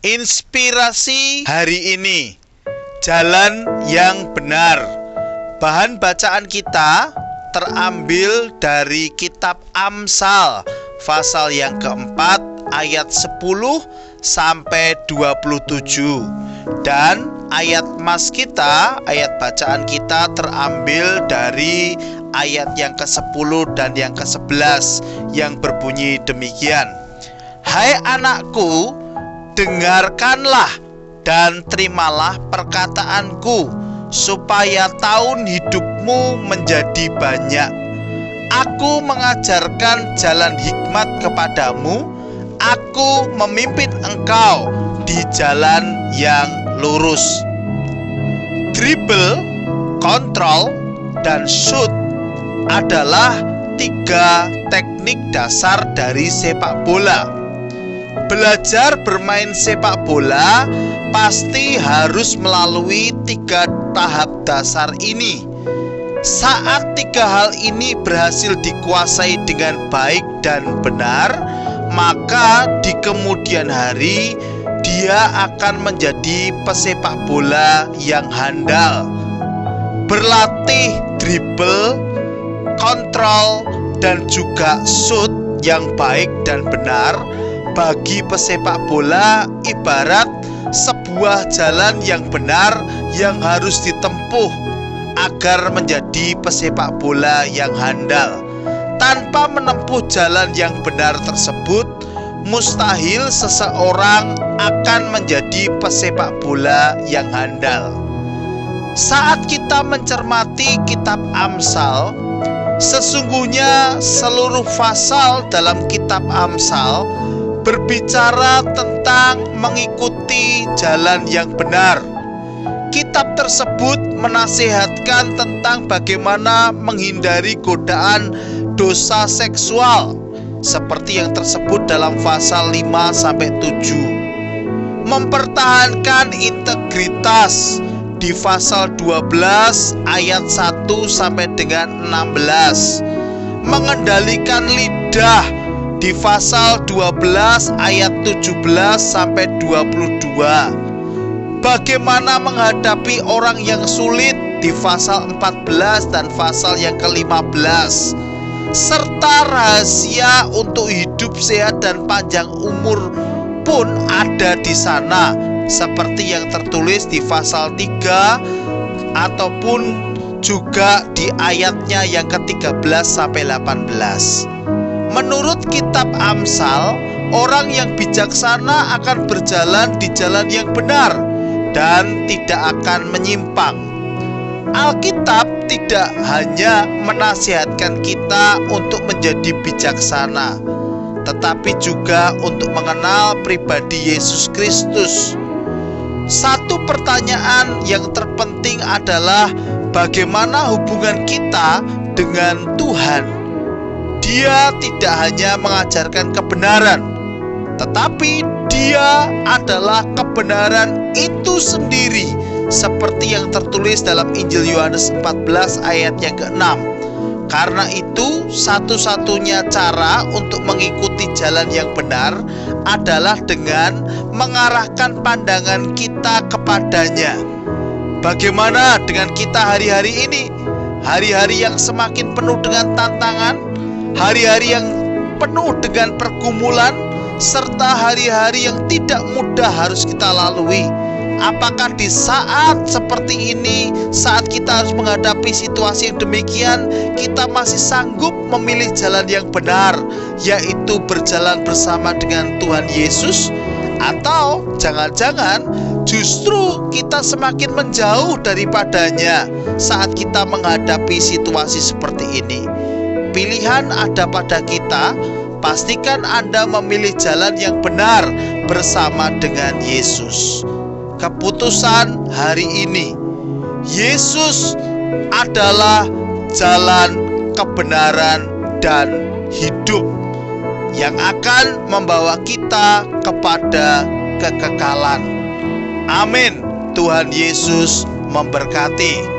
Inspirasi hari ini, jalan yang benar. Bahan bacaan kita terambil dari kitab Amsal pasal yang keempat ayat 10 sampai 27. Dan ayat mas kita, ayat bacaan kita terambil dari ayat yang ke-10 dan yang ke-11 yang berbunyi demikian. Hai anakku, dengarkanlah dan terimalah perkataanku, supaya tahun hidupmu menjadi banyak. Aku mengajarkan jalan hikmat kepadamu, aku memimpin engkau di jalan yang lurus. Dribble, kontrol, dan shoot adalah 3 teknik dasar dari sepak bola. Belajar bermain sepak bola pasti harus melalui 3 tahap dasar ini. Saat 3 hal ini berhasil dikuasai dengan baik dan benar, maka di kemudian hari dia akan menjadi pesepak bola yang handal. Berlatih dribble, kontrol, dan juga shoot yang baik dan benar bagi pesepak bola ibarat sebuah jalan yang benar yang harus ditempuh agar menjadi pesepak bola yang handal. Tanpa menempuh jalan yang benar tersebut, mustahil seseorang akan menjadi pesepak bola yang handal. Saat kita mencermati kitab Amsal, sesungguhnya seluruh pasal dalam kitab Amsal berbicara tentang mengikuti jalan yang benar. Kitab tersebut menasihatkan tentang bagaimana menghindari godaan dosa seksual, seperti yang tersebut dalam pasal 5-7. Mempertahankan integritas di pasal 12 ayat 1 sampai dengan 16. Mengendalikan lidah di pasal 12 ayat 17 sampai 22. Bagaimana menghadapi orang yang sulit di pasal 14 dan pasal yang ke-15. Serta rahasia untuk hidup sehat dan panjang umur pun ada di sana, seperti yang tertulis di pasal 3 ataupun juga di ayatnya yang ke-13 sampai 18. Menurut kitab Amsal, orang yang bijaksana akan berjalan di jalan yang benar dan tidak akan menyimpang. Alkitab tidak hanya menasihatkan kita untuk menjadi bijaksana, tetapi juga untuk mengenal pribadi Yesus Kristus. Satu pertanyaan yang terpenting adalah bagaimana hubungan kita dengan Tuhan. Dia tidak hanya mengajarkan kebenaran, tetapi Dia adalah kebenaran itu sendiri, seperti yang tertulis dalam Injil Yohanes 14 ayat yang ke-6. Karena itu, satu-satunya cara untuk mengikuti jalan yang benar adalah dengan mengarahkan pandangan kita kepadanya. Bagaimana dengan kita hari-hari ini? Hari-hari yang semakin penuh dengan tantangan, hari-hari yang penuh dengan pergumulan, serta hari-hari yang tidak mudah harus kita lalui. Apakah di saat seperti ini, saat kita harus menghadapi situasi yang demikian, kita masih sanggup memilih jalan yang benar, yaitu berjalan bersama dengan Tuhan Yesus? Atau jangan-jangan justru kita semakin menjauh daripadanya saat kita menghadapi situasi seperti ini? Pilihan ada pada kita. Pastikan Anda memilih jalan yang benar bersama dengan Yesus. Keputusan hari ini, Yesus adalah jalan, kebenaran, dan hidup yang akan membawa kita kepada kekekalan. Amin. Tuhan Yesus memberkati.